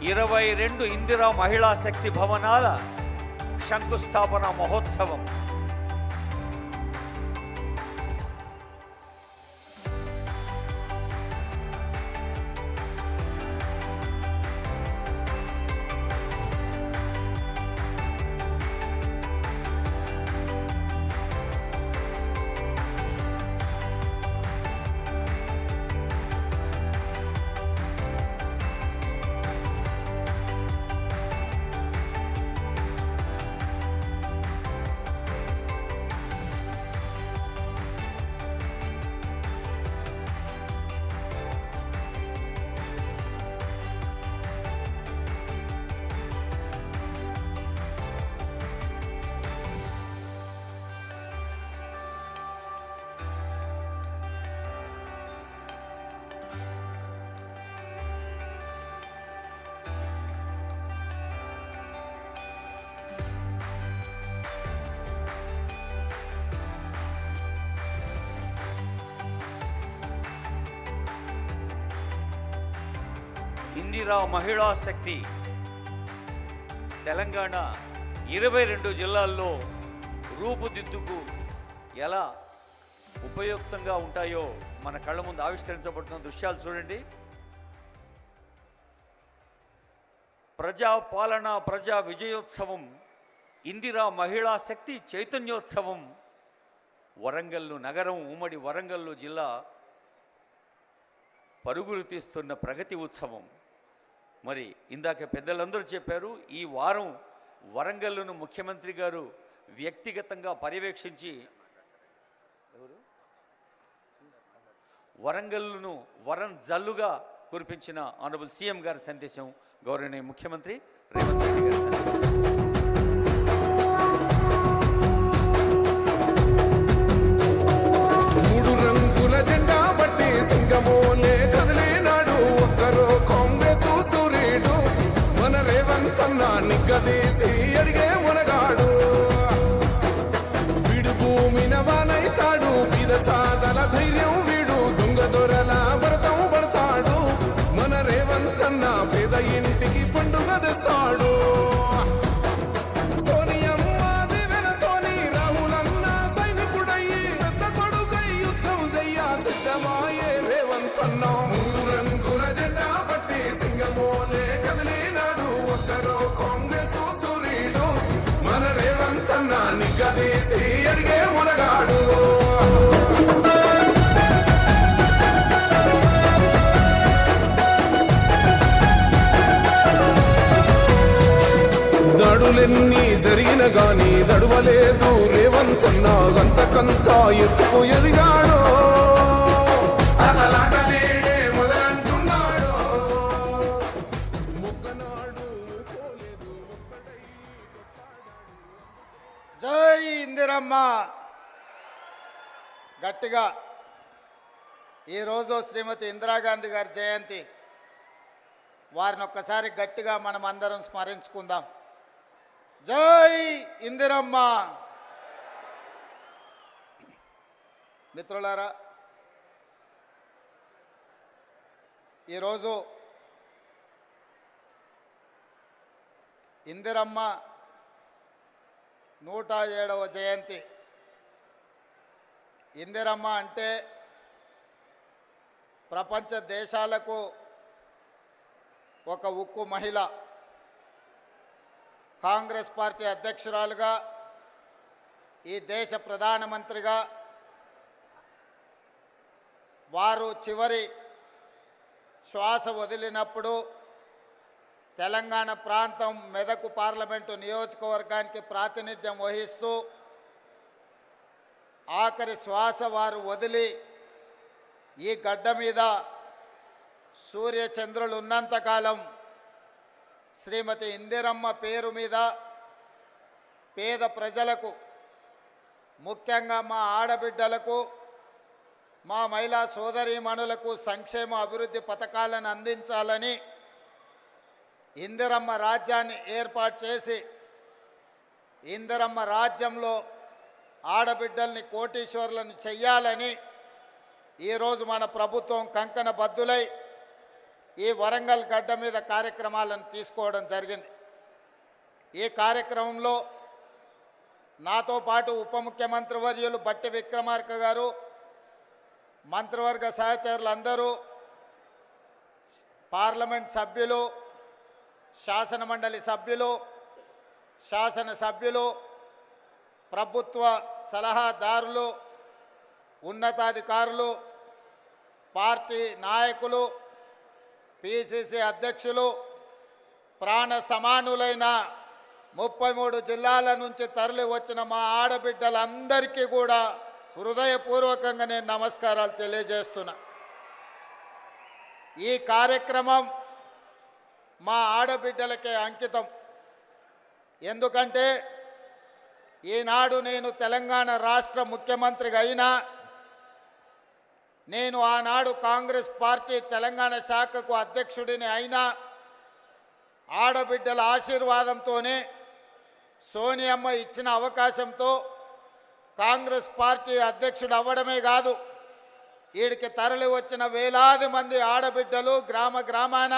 22 ఇందిరా మహిళా శక్తి భవనాల శంకుస్థాపన మహోత్సవం ఇందిరా మహిళా శక్తి తెలంగాణ 22 జిల్లాల్లో రూపుదిద్దుకు ఎలా ఉపయుక్తంగా ఉంటాయో మన కళ్ళ ముందు ఆవిష్కరించబడుతున్న దృశ్యాలు చూడండి. ప్రజా పాలన ప్రజా విజయోత్సవం ఇందిరా మహిళా శక్తి చైతన్యోత్సవం వరంగల్లు నగరం ఉమ్మడి వరంగల్లు జిల్లా పరుగులు తీస్తున్న ప్రగతి ఉత్సవం. మరి ఇందాక పెద్దలందరూ చెప్పారు, ఈ వారం వరంగల్లును ముఖ్యమంత్రి గారు వ్యక్తిగతంగా పర్యవేక్షించి వరంగల్లును వరం జల్లుగా కురిపించిన ఆనరబుల్ సీఎం గారి సందేశం, గౌరవనీయ ముఖ్యమంత్రి రేవంత్ రెడ్డి గారి నిగ్గదీసి అడిగే మునగాడు వీడు భూమి నవానైతాడు బీద సాదల ధైర్యం వీడు దొంగ దొరల భరతం పడతాడు మన రేవంతన్న పేద ఇంటికి పండుగ తెస్తాడు సోనియమ్మ దివెనతోని రాహులన్న సైనికుడయ్యి పెద్ద కొడుకై యుద్ధం చెయ్య సిద్ధమాయే రేవంతన్న మూడు రంగుల జెండా పట్టి సింగమోలే కదిలినాడు ఒక్కరో నిగ్గదీసి అడిగే మునగాడు దడులెన్ని జరిగిన గాని దడువలేదు రేవంతన్న గంతకంతా ఎత్తుకు ఎదిగాడు జై ఇందిరమ్మ. గట్టిగా ఈరోజు శ్రీమతి ఇందిరాగాంధీ గారి జయంతి, వారిని ఒక్కసారి గట్టిగా మనం అందరం స్మరించుకుందాం. జై ఇందిరమ్మ. మిత్రులారా, ఈరోజు ఇందిరమ్మ 107వ జయంతి. ఇందిరమ్మ అంటే ప్రపంచ దేశాలకు ఒక ఉక్కు మహిళ. కాంగ్రెస్ పార్టీ అధ్యక్షురాలుగా, ఈ దేశ ప్రధానమంత్రిగా వారు చివరి శ్వాస వదిలినప్పుడు తెలంగాణ ప్రాంతం మెదకు పార్లమెంటు నియోజకవర్గానికి ప్రాతినిధ్యం వహిస్తూ ఆఖరి శ్వాస వారు వదిలి ఈ గడ్డ మీద సూర్యచంద్రులు ఉన్నంతకాలం శ్రీమతి ఇందిరమ్మ పేరు మీద పేద ప్రజలకు, ముఖ్యంగా మా ఆడబిడ్డలకు, మా మహిళా సోదరీమణులకు సంక్షేమ అభివృద్ధి పథకాలను అందించాలని ఇందిరమ్మ రాజ్యాన్ని ఏర్పాటు చేసి ఇందిరమ్మ రాజ్యంలో ఆడబిడ్డల్ని కోటీశ్వరులను చెయ్యాలని ఈరోజు మన ప్రభుత్వం కంకణ బద్దులై ఈ వరంగల్ గడ్డ మీద కార్యక్రమాలను తీసుకోవడం జరిగింది. ఈ కార్యక్రమంలో నాతో పాటు ఉప ముఖ్యమంత్రి వర్యులు బట్టి విక్రమార్క గారు, మంత్రివర్గ సహచరులందరూ, పార్లమెంట్ సభ్యులు, శాసనమండలి సభ్యులు, శాసనసభ్యులు, ప్రభుత్వ సలహాదారులు, ఉన్నతాధికారులు, పార్టీ నాయకులు, పిసిసి అధ్యక్షులు, ప్రాణ సమానులైన 33 జిల్లాల నుంచి తరలి వచ్చిన మా ఆడబిడ్డలందరికీ కూడా హృదయపూర్వకంగా నేను నమస్కారాలు తెలియజేస్తున్నా. ఈ కార్యక్రమం మా ఆడబిడ్డలకే అంకితం. ఎందుకంటే ఈనాడు నేను తెలంగాణ రాష్ట్ర ముఖ్యమంత్రిగా అయినా, నేను ఆనాడు కాంగ్రెస్ పార్టీ తెలంగాణ శాఖకు అధ్యక్షుడిని అయినా, ఆడబిడ్డల ఆశీర్వాదంతోనే, సోనియమ్మ ఇచ్చిన అవకాశంతో కాంగ్రెస్ పార్టీ అధ్యక్షుడు అవ్వడమే కాదు, వీడికి తరలి వచ్చిన వేలాది మంది ఆడబిడ్డలు గ్రామ గ్రామాన,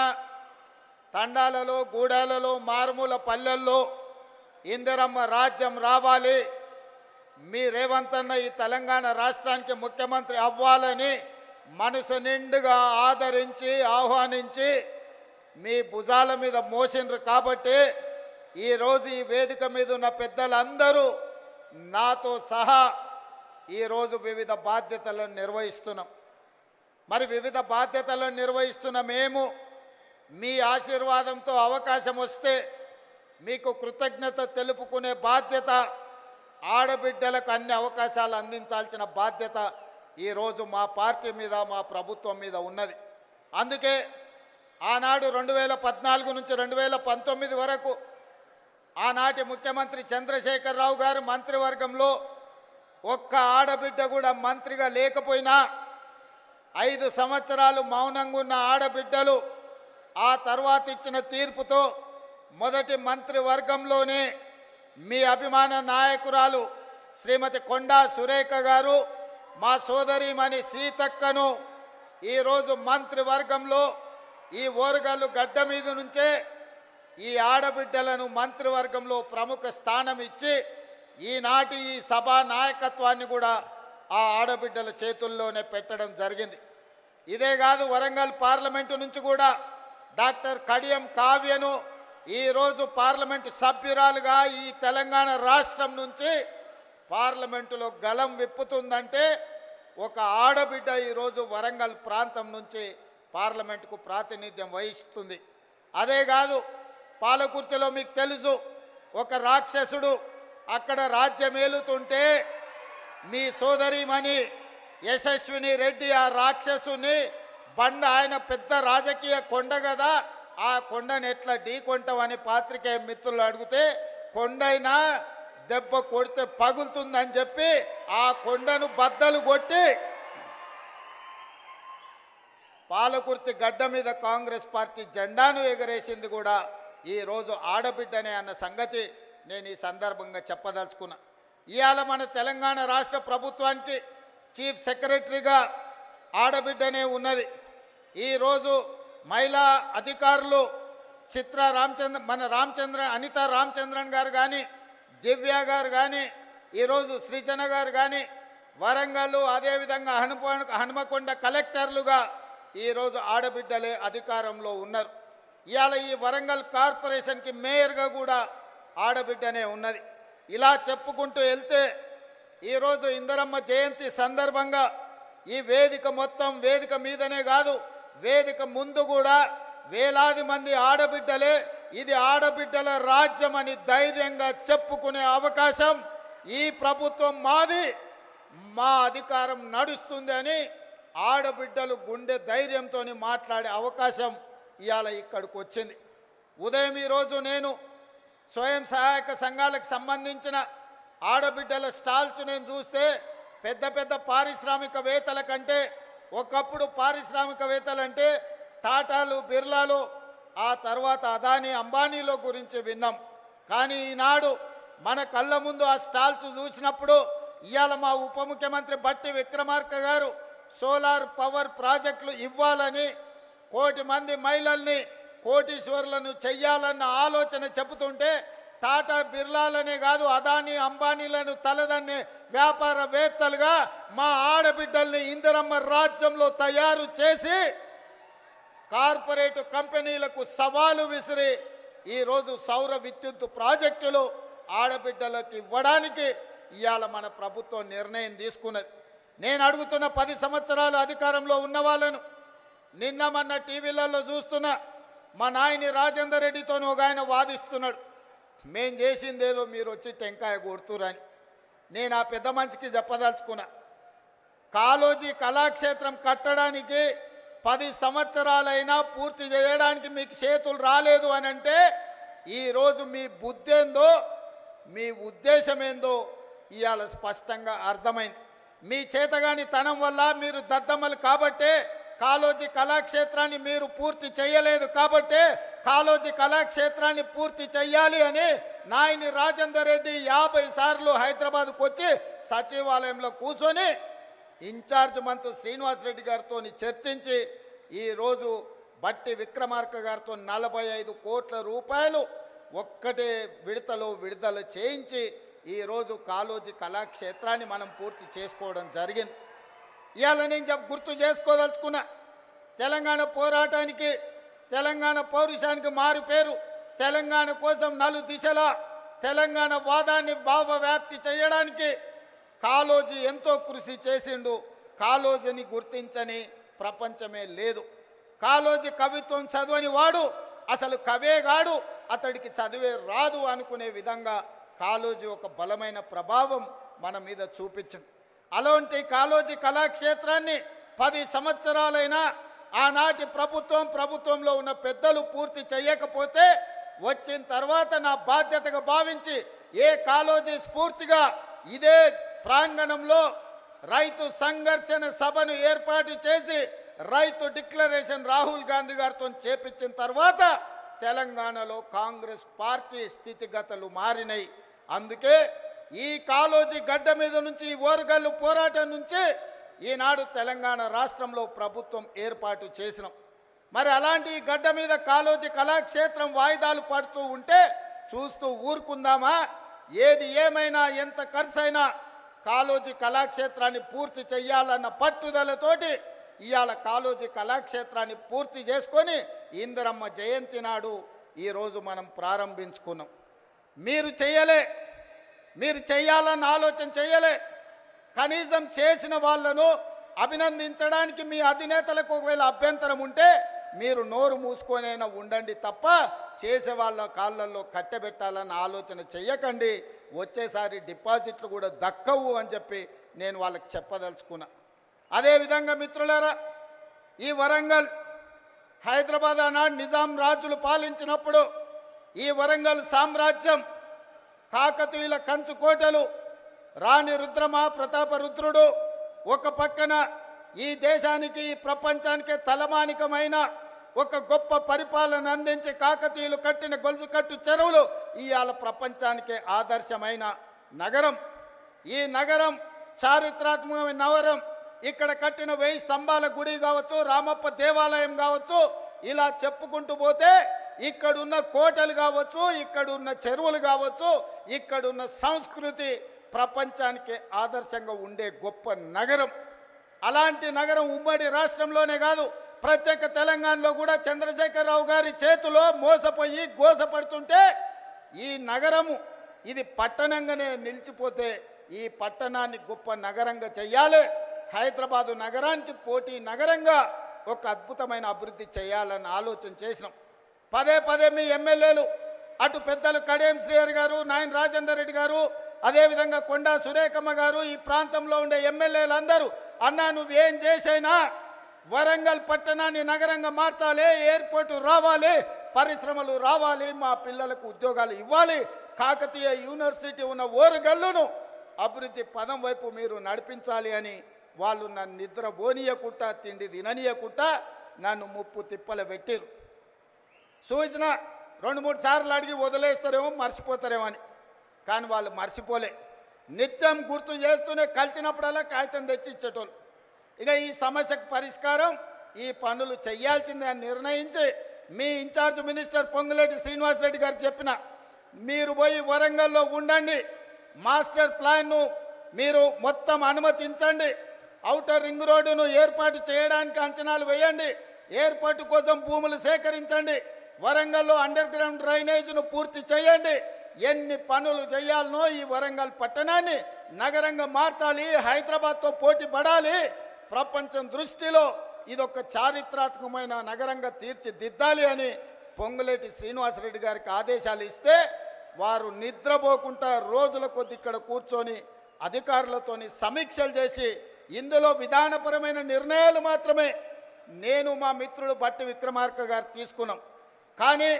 తండాలలో, గూడాలలో, మారుమూల పల్లెల్లో ఇందిరమ్మ రాజ్యం రావాలి, మీ రేవంత్ అన్న ఈ తెలంగాణ రాష్ట్రానికి ముఖ్యమంత్రి అవ్వాలని మనసు నిండుగా ఆదరించి ఆహ్వానించి మీ భుజాల మీద మోసిండ్రు. కాబట్టి ఈరోజు ఈ వేదిక మీద ఉన్న పెద్దలందరూ నాతో సహా ఈరోజు వివిధ బాధ్యతలను నిర్వహిస్తున్నాం. మరి వివిధ బాధ్యతలను నిర్వహిస్తున్న మేము మీ ఆశీర్వాదంతో అవకాశం వస్తే మీకు కృతజ్ఞత తెలుపుకునే బాధ్యత, ఆడబిడ్డలకు అన్ని అవకాశాలు అందించాల్సిన బాధ్యత ఈరోజు మా పార్టీ మీద, మా ప్రభుత్వం మీద ఉన్నది. అందుకే ఆనాడు 2014 నుంచి 2019 వరకు ఆనాటి ముఖ్యమంత్రి చంద్రశేఖరరావు గారు మంత్రివర్గంలో ఒక్క ఆడబిడ్డ కూడా మంత్రిగా లేకపోయినా 5 సంవత్సరాలు మౌనంగా ఉన్న ఆడబిడ్డలు ఆ తర్వాత ఇచ్చిన తీర్పుతో మొదటి మంత్రివర్గంలోనే మీ అభిమాన నాయకురాలు శ్రీమతి కొండా సురేఖ గారు, మా సోదరిమణి సీతక్కను ఈరోజు మంత్రివర్గంలో ఈ ఓరుగల్లు గడ్డ మీద నుంచే ఈ ఆడబిడ్డలను మంత్రివర్గంలో ప్రముఖ స్థానం ఇచ్చి ఈనాటి ఈ సభా నాయకత్వాన్ని కూడా ఆ ఆడబిడ్డల చేతుల్లోనే పెట్టడం జరిగింది. ఇదే కాదు, వరంగల్ పార్లమెంటు నుంచి కూడా డాక్టర్ కడియం కావ్యను ఈరోజు పార్లమెంటు సభ్యురాలుగా ఈ తెలంగాణ రాష్ట్రం నుంచి పార్లమెంటులో గలం విప్పుతుందంటే ఒక ఆడబిడ్డ ఈరోజు వరంగల్ ప్రాంతం నుంచి పార్లమెంటుకు ప్రాతినిధ్యం వహిస్తుంది. అదే కాదు, పాలకుర్తిలో మీకు తెలుసు, ఒక రాక్షసుడు అక్కడ రాజ్యమేలుతుంటే మీ సోదరిమణి యశస్విని రెడ్డి ఆ రాక్షసుని బండ, ఆయన పెద్ద రాజకీయ కొండ కదా, ఆ కొండను ఎట్లా ఢీకొంటామని పాత్రికేయ మిత్రులు అడిగితే, కొండైనా దెబ్బ కొడితే పగులుతుందని చెప్పి ఆ కొండను బద్దలు కొట్టి పాలకుర్తి గడ్డ మీద కాంగ్రెస్ పార్టీ జెండాను ఎగరేసింది కూడా ఈరోజు ఆడబిడ్డనే అన్న సంగతి నేను ఈ సందర్భంగా చెప్పదలుచుకున్నా. ఇవాళ మన తెలంగాణ రాష్ట్ర ప్రభుత్వానికి చీఫ్ సెక్రటరీగా ఆడబిడ్డనే ఉన్నది. ఈరోజు మహిళా అధికారులు అనితా రామచంద్రన్ గారు కానీ, దివ్య గారు కానీ, ఈరోజు సృజన గారు కానీ, వరంగల్ అదేవిధంగా హనుమకొండ కలెక్టర్లుగా ఈరోజు ఆడబిడ్డలే అధికారంలో ఉన్నారు. ఇవాళ ఈ వరంగల్ కార్పొరేషన్కి మేయర్గా కూడా ఆడబిడ్డనే ఉన్నది. ఇలా చెప్పుకుంటూ వెళ్తే ఈరోజు ఇందిరమ్మ జయంతి సందర్భంగా ఈ వేదిక మొత్తం, వేదిక మీదనే కాదు వేదిక ముందు కూడా వేలాది మంది ఆడబిడ్డలే ఇది ఆడబిడ్డల రాజ్యం అని ధైర్యంగా చెప్పుకునే అవకాశం ఈ ప్రభుత్వం మాది, మా అధికారం నడుస్తుంది అని ఆడబిడ్డలు గుండె ధైర్యంతో మాట్లాడే అవకాశం ఇవాళ ఇక్కడికి వచ్చింది. ఉదయం ఈరోజు నేను స్వయం సహాయక సంఘాలకు సంబంధించిన ఆడబిడ్డల స్టాల్స్ నేను చూస్తే పెద్ద పెద్ద పారిశ్రామికవేత్తల కంటే, ఒకప్పుడు పారిశ్రామికవేత్తలంటే టాటాలు, బిర్లాలు, ఆ తర్వాత అదానీ, అంబానీలో గురించి విన్నాం. కానీ ఈనాడు మన కళ్ళ ముందు ఆ స్టాల్స్ చూసినప్పుడు ఇవాళ మా ఉప ముఖ్యమంత్రి బట్టి విక్రమార్క గారు సోలార్ పవర్ ప్రాజెక్టులు ఇవ్వాలని కోటి మంది మహిళల్ని కోటీశ్వరులను చెయ్యాలన్న ఆలోచన చెబుతుంటే టాటా బిర్లాలనే కాదు అదానీ అంబానీలను తలదన్నే వ్యాపారవేత్తలుగా మా ఆడబిడ్డల్ని ఇందిరమ్మ రాజ్యంలో తయారు చేసి కార్పొరేట్ కంపెనీలకు సవాలు విసిరి ఈరోజు సౌర విద్యుత్ ప్రాజెక్టులు ఆడబిడ్డలకు ఇవ్వడానికి ఇవాళ మన ప్రభుత్వం నిర్ణయం తీసుకున్నది. నేను అడుగుతున్న 10 సంవత్సరాలు అధికారంలో ఉన్న వాళ్ళను, నిన్న మొన్న టీవీలలో చూస్తున్నా మా నాయని రాజేందర్ రెడ్డితో ఒక ఆయన వాదిస్తున్నాడు, మేం చేసిందేదో మీరు వచ్చి టెంకాయ కొడుతురని. నేను ఆ పెద్ద మనిషికి చెప్పదలుచుకున్నా, కాళోజీ కళాక్షేత్రం కట్టడానికి 10 సంవత్సరాలైనా పూర్తి చేయడానికి మీకు చేతులు రాలేదు అని అంటే ఈరోజు మీ బుద్ధి ఏందో మీ ఉద్దేశం ఏందో ఇవాళ స్పష్టంగా అర్థమైంది. మీ చేతగాని తనం వల్ల మీరు దద్దమ్మలు కాబట్టే కాళోజీ కళాక్షేత్రాన్ని మీరు పూర్తి చేయలేదు కాబట్టే కాళోజీ కళాక్షేత్రాన్ని పూర్తి చెయ్యాలి అని నాయని రాజేందర్ రెడ్డి 50 సార్లు హైదరాబాద్కు వచ్చి సచివాలయంలో కూర్చొని ఇన్ఛార్జ్ మంత్రి శ్రీనివాస్ రెడ్డి గారితో చర్చించి ఈరోజు బట్టి విక్రమార్క గారితో 45 కోట్ల రూపాయలు ఒక్కటే విడతలో విడుదల చేయించి ఈరోజు కాళోజీ కళాక్షేత్రాన్ని మనం పూర్తి చేసుకోవడం జరిగింది. ఇవాళ నేను గుర్తు చేసుకోదలుచుకున్నా, తెలంగాణ పోరాటానికి తెలంగాణ పౌరుషానికి మారు పేరు, తెలంగాణ కోసం 4 దిశల తెలంగాణ వాదాన్ని భావవ్యాప్తి చేయడానికి కాళోజీ ఎంతో కృషి చేసిండు. కాళోజీని గుర్తించని ప్రపంచమే లేదు. కాళోజీ కవిత్వం చదవని వాడు అసలు కవేగాడు, అతడికి చదివే రాదు అనుకునే విధంగా కాళోజీ ఒక బలమైన ప్రభావం మన మీద చూపించింది. అలాంటి కాళోజీ కళాక్షేత్రాన్ని 10 సంవత్సరాలైనా ఆనాటి ప్రభుత్వంలో ఉన్న పెద్దలు పూర్తి చేయకపోతే వచ్చిన తర్వాత నా బాధ్యతగా భావించి ఏ కాళోజీ స్ఫూర్తిగా ఇదే ప్రాంగణంలో రైతు సంఘర్షణ సభను ఏర్పాటు చేసి రైతు డిక్లరేషన్ రాహుల్ గాంధీ గారితో చేపించిన తర్వాత తెలంగాణలో కాంగ్రెస్ పార్టీ స్థితిగతులు మారినాయి. అందుకే ఈ కాళోజీ గడ్డ మీద నుంచి ఈ ఓరుగల్లు పోరాటం నుంచి ఈనాడు తెలంగాణ రాష్ట్రంలో ప్రభుత్వం ఏర్పాటు చేసినాం. మరి అలాంటి ఈ గడ్డ మీద కాళోజీ కళాక్షేత్రం వాయిదాలు పడుతూ ఉంటే చూస్తూ ఊరుకుందామా? ఏది ఏమైనా ఎంత ఖర్చైనా కాళోజీ కళాక్షేత్రాన్ని పూర్తి చెయ్యాలన్న పట్టుదలతోటి ఇవాళ కాళోజీ కళాక్షేత్రాన్ని పూర్తి చేసుకొని ఇందిరమ్మ జయంతి నాడు ఈరోజు మనం ప్రారంభించుకున్నాం. మీరు చేయాలన్న ఆలోచన చేయలే. కనీసం చేసిన వాళ్ళను అభినందించడానికి మీ అధినేతలకు ఒకవేళ అభ్యంతరం ఉంటే మీరు నోరు మూసుకొనైనా ఉండండి తప్ప చేసే వాళ్ళ కాళ్ళల్లో కట్టెబెట్టాలన్న ఆలోచన చెయ్యకండి. వచ్చేసారి డిపాజిట్లు కూడా దక్కవు అని చెప్పి నేను వాళ్ళకి చెప్పదలుచుకున్నా. అదేవిధంగా మిత్రులారా, ఈ వరంగల్ హైదరాబాద్ ఆనాడు నిజాం రాజులు పాలించినప్పుడు ఈ వరంగల్ సామ్రాజ్యం కాకతీయుల కంచుకోటలు, రాణి రుద్రమ ప్రతాప రుద్రుడు ఒక పక్కన ఈ దేశానికి ఈ ప్రపంచానికే తలమానికమైన ఒక గొప్ప పరిపాలన అందించి కాకతీయులు కట్టిన గొలుసుకట్టు చెరువులు ఇవాళ ప్రపంచానికే ఆదర్శమైన నగరం. ఈ నగరం చారిత్రాత్మకమైన నగరం. ఇక్కడ కట్టిన 1000 స్తంభాల గుడి కావచ్చు, రామప్ప దేవాలయం కావచ్చు, ఇలా చెప్పుకుంటూ పోతే ఇక్కడున్న కోటలు కావచ్చు, ఇక్కడున్న చెరువులు కావచ్చు, ఇక్కడున్న సంస్కృతి ప్రపంచానికి ఆదర్శంగా ఉండే గొప్ప నగరం. అలాంటి నగరం ఉమ్మడి రాష్ట్రంలోనే కాదు, ప్రత్యేక తెలంగాణలో కూడా చంద్రశేఖరరావు గారి చేతిలో మోసపోయి గోసపడుతుంటే ఈ నగరము ఇది పట్టణంగానే నిలిచిపోతే ఈ పట్టణాన్ని గొప్ప నగరంగా చెయ్యాలి. హైదరాబాదు నగరానికి పోటీ నగరంగా ఒక అద్భుతమైన అభివృద్ధి చేయాలని ఆలోచన చేసినాం. పదే మీ ఎమ్మెల్యేలు అటు పెద్దలు కడియం శ్రీహరి గారు, నాయన రాజేందర్ రెడ్డి గారు, అదేవిధంగా కొండా సురేఖమ్మ గారు, ఈ ప్రాంతంలో ఉండే ఎమ్మెల్యేలందరూ అన్నా నువ్వేం చేసైనా వరంగల్ పట్టణాన్ని నగరంగా మార్చాలి, ఎయిర్పోర్టు రావాలి, పరిశ్రమలు రావాలి, మా పిల్లలకు ఉద్యోగాలు ఇవ్వాలి, కాకతీయ యూనివర్సిటీ ఉన్న ఓరుగల్లును అభివృద్ధి పదం వైపు మీరు నడిపించాలి అని వాళ్ళు నన్ను నిద్ర పోనీయకుట్ట, తిండి తిననీయకుట్ట నన్ను ముప్పు తిప్పలు పెట్టిరు. సూచన 2-3 సార్లు అడిగి వదిలేస్తారేమో, మర్చిపోతారేమో అని. కానీ వాళ్ళు మర్చిపోలే. నిత్యం గుర్తు చేస్తూనే కలిసినప్పుడల్లా కాగితం తెచ్చి ఇచ్చేటోళ్ళు. ఇక ఈ సమస్యకు పరిష్కారం ఈ పనులు చేయాల్సిందే అని నిర్ణయించి మీ ఇన్ఛార్జ్ మినిస్టర్ పొంగులేటి శ్రీనివాసరెడ్డి గారు చెప్పిన మీరు పోయి వరంగల్లో ఉండండి, మాస్టర్ ప్లాన్ను మీరు మొత్తం అనుమతించండి, ఔటర్ రింగ్ రోడ్డును ఏర్పాటు చేయడానికి అంచనాలు వేయండి, ఏర్పాటు కోసం భూములు సేకరించండి, వరంగల్లో అండర్ గ్రౌండ్ డ్రైనేజ్ను పూర్తి చేయండి, ఎన్ని పనులు చేయాలనో ఈ వరంగల్ పట్టణాన్ని నగరంగా మార్చాలి, హైదరాబాద్తో పోటీ పడాలి, ప్రపంచం దృష్టిలో ఇదొక చారిత్రాత్మకమైన నగరంగా తీర్చిదిద్దాలి అని పొంగులేటి శ్రీనివాసరెడ్డి గారికి ఆదేశాలు ఇస్తే వారు నిద్రపోకుండా రోజుల కొద్ది ఇక్కడ కూర్చొని అధికారులతోని సమీక్షలు చేసి ఇందులో విధానపరమైన నిర్ణయాలు మాత్రమే నేను మా మిత్రుడు బట్టి విక్రమార్క గారు తీసుకున్నాం. కానీ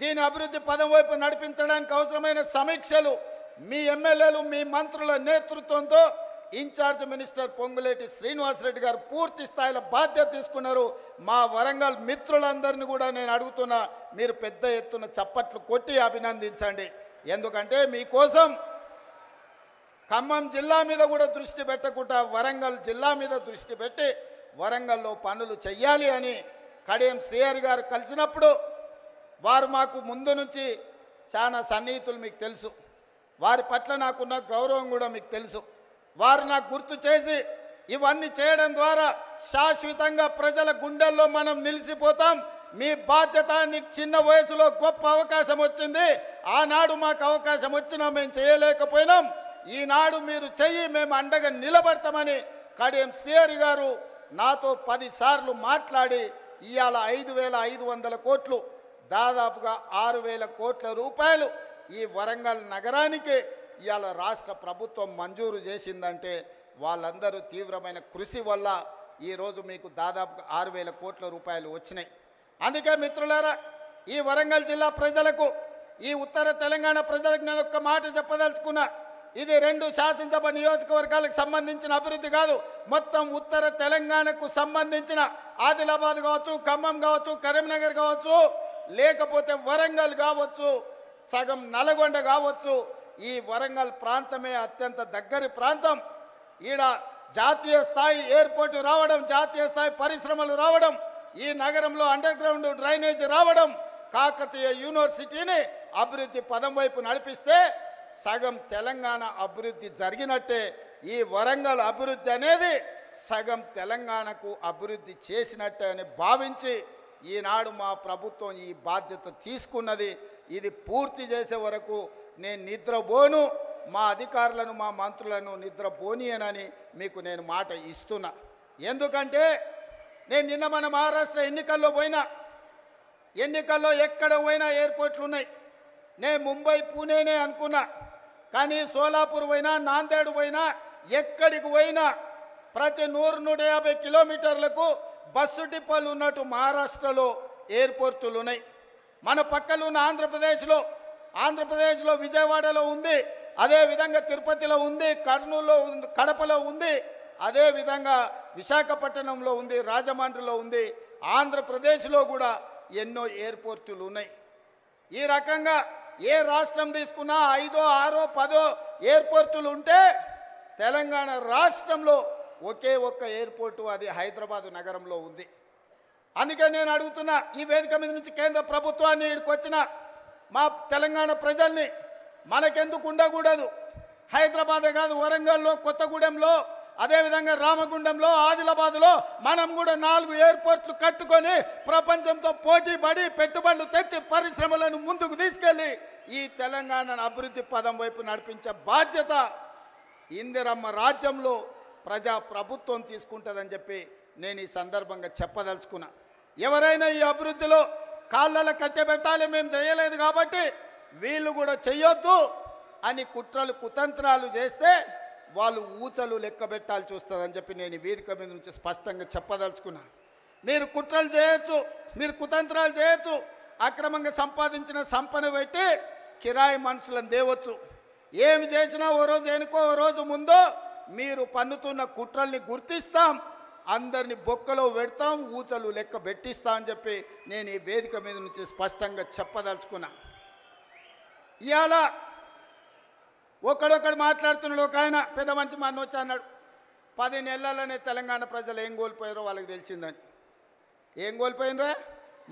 దీని అభివృద్ధి పదం వైపు నడిపించడానికి అవసరమైన సమీక్షలు మీ ఎమ్మెల్యేలు మీ మంత్రుల నేతృత్వంతో ఇన్ఛార్జ్ మినిస్టర్ పొంగులేటి శ్రీనివాసరెడ్డి గారు పూర్తి స్థాయిలో బాధ్యత తీసుకున్నారు. మా వరంగల్ మిత్రులందరినీ కూడా నేను అడుగుతున్నా, మీరు పెద్ద ఎత్తున చప్పట్లు కొట్టి అభినందించండి. ఎందుకంటే మీకోసం ఖమ్మం జిల్లా మీద కూడా దృష్టి పెట్టకుండా వరంగల్ జిల్లా మీద దృష్టి పెట్టి వరంగల్లో పనులు చెయ్యాలి అని కడియం శ్రీహరి గారు కలిసినప్పుడు వారు మాకు ముందు నుంచి చాలా సన్నిహితులు, మీకు తెలుసు. వారి పట్ల నాకున్న గౌరవం కూడా మీకు తెలుసు. వారు నాకు గుర్తు చేసి ఇవన్నీ చేయడం ద్వారా శాశ్వతంగా ప్రజల గుండెల్లో మనం నిలిచిపోతాం. మీ బాధ్యత, నీకు చిన్న వయసులో గొప్ప అవకాశం వచ్చింది, ఆనాడు మాకు అవకాశం వచ్చినా మేము చేయలేకపోయినాం, ఈనాడు మీరు చెయ్యి, మేము అండగా నిలబడతామని కడియం శ్రీహరి గారు నాతో 10 సార్లు మాట్లాడి ఇవాళ 5,500 కోట్లు, దాదాపుగా 6,000 కోట్ల రూపాయలు ఈ వరంగల్ నగరానికి ఇవాళ రాష్ట్ర ప్రభుత్వం మంజూరు చేసిందంటే వాళ్ళందరూ తీవ్రమైన కృషి వల్ల ఈరోజు మీకు దాదాపుగా 6,000 కోట్ల రూపాయలు వచ్చినాయి. అందుకే మిత్రులారా, ఈ వరంగల్ జిల్లా ప్రజలకు, ఈ ఉత్తర తెలంగాణ ప్రజలకు నేను ఒక్క మాట చెప్పదలుచుకున్నా. ఇది 2 శాసనసభ నియోజకవర్గాలకు సంబంధించిన అభివృద్ధి కాదు, మొత్తం ఉత్తర తెలంగాణకు సంబంధించిన ఆదిలాబాద్ కావచ్చు, ఖమ్మం కావచ్చు, కరీంనగర్ కావచ్చు, లేకపోతే వరంగల్ కావచ్చు, సగం నల్గొండ కావచ్చు. ఈ వరంగల్ ప్రాంతమే అత్యంత దగ్గరి ప్రాంతం. ఈడ జాతీయ స్థాయి ఎయిర్పోర్టు రావడం, జాతీయ స్థాయి పరిశ్రమలు రావడం, ఈ నగరంలో అండర్ గ్రౌండ్ డ్రైనేజ్ రావడం, కాకతీయ యూనివర్సిటీని అభివృద్ధి పదం వైపు నడిపిస్తే సగం తెలంగాణ అభివృద్ధి జరిగినట్టే. ఈ వరంగల్ అభివృద్ధి అనేది సగం తెలంగాణకు అభివృద్ధి చేసినట్టే అని భావించి ఈనాడు మా ప్రభుత్వం ఈ బాధ్యత తీసుకున్నది. ఇది పూర్తి చేసే వరకు నేను నిద్రపోను, మా అధికారులను మా మంత్రులను నిద్రపోనియనని మీకు నేను మాట ఇస్తున్నా. ఎందుకంటే నేను నిన్న మన మహారాష్ట్ర ఎన్నికల్లో పోయినా, ఎన్నికల్లో ఎక్కడ పోయినా ఎయిర్పోర్ట్లు ఉన్నాయి. నేను ముంబై పూణేనే అనుకున్నా, కానీ సోలాపూర్ పోయినా, నాందేడ్ పోయినా, ఎక్కడికి పోయినా ప్రతి 100-150 కిలోమీటర్లకు బస్సు డిపోలు ఉన్నట్టు మహారాష్ట్రలో ఎయిర్పోర్టులు ఉన్నాయి. మన పక్కలో ఉన్న ఆంధ్రప్రదేశ్లో విజయవాడలో ఉంది, అదేవిధంగా తిరుపతిలో ఉంది, కర్నూలులో ఉంది, కడపలో ఉంది, అదేవిధంగా విశాఖపట్నంలో ఉంది, రాజమండ్రిలో ఉంది, ఆంధ్రప్రదేశ్లో కూడా ఎన్నో ఎయిర్పోర్టులు ఉన్నాయి. ఈ రకంగా ఏ రాష్ట్రం తీసుకున్నా 5, 6, 10 ఎయిర్పోర్టులు ఉంటే తెలంగాణ రాష్ట్రంలో ఒకే ఒక్క ఎయిర్పోర్టు, అది హైదరాబాదు నగరంలో ఉంది. అందుకే నేను అడుగుతున్నా, ఈ వేదిక మీద నుంచి కేంద్ర ప్రభుత్వాన్ని, ఇక్కడికి వచ్చిన మా తెలంగాణ ప్రజల్ని, మనకెందుకు ఉండకూడదు? హైదరాబాదే కాదు, వరంగల్లో, కొత్తగూడెంలో, అదేవిధంగా రామగుండంలో, ఆదిలాబాద్లో మనం కూడా 4 ఎయిర్పోర్ట్లు కట్టుకొని ప్రపంచంతో పోటీ పడి పెట్టుబడులు తెచ్చి పరిశ్రమలను ముందుకు తీసుకెళ్ళి ఈ తెలంగాణను అభివృద్ధి పదం వైపు నడిపించే బాధ్యత ఇందిరమ్మ రాజ్యంలో ప్రజా ప్రభుత్వం తీసుకుంటుందని చెప్పి నేను ఈ సందర్భంగా చెప్పదలుచుకున్నా. ఎవరైనా ఈ అభివృద్ధిలో కాళ్ళలో కట్టెబెట్టాలి, మేము చేయలేదు కాబట్టి వీళ్ళు కూడా చెయ్యొద్దు అని కుట్రలు కుతంత్రాలు చేస్తే వాళ్ళు ఊచలు లెక్క పెట్టాల్సి వస్తుందని చెప్పి నేను ఈ వేదిక మీద నుంచి స్పష్టంగా చెప్పదలుచుకున్నా. మీరు కుట్రలు చేయొచ్చు, మీరు కుతంత్రాలు చేయొచ్చు, అక్రమంగా సంపాదించిన సంపద పెట్టి కిరాయి మనుషులను దేవచ్చు. ఏమి చేసినా ఓ రోజు వెనుకో ఓ రోజు ముందో మీరు పన్నుతున్న కుట్రల్ని గుర్తిస్తాం, అందరిని బొక్కలో పెడతాం, ఊచలు లెక్క పెట్టిస్తా అని చెప్పి నేను ఈ వేదిక మీద నుంచి స్పష్టంగా చెప్పదలుచుకున్నా. ఇవాళ ఒకడొకడు మాట్లాడుతున్నాడు. ఒక ఆయన పెద్ద మనిషి మన వచ్చి అన్నాడు, 10 నెలలనే తెలంగాణ ప్రజలు ఏం కోల్పోయారో వాళ్ళకి తెలిసిందని. ఏం కోల్పోయినరా?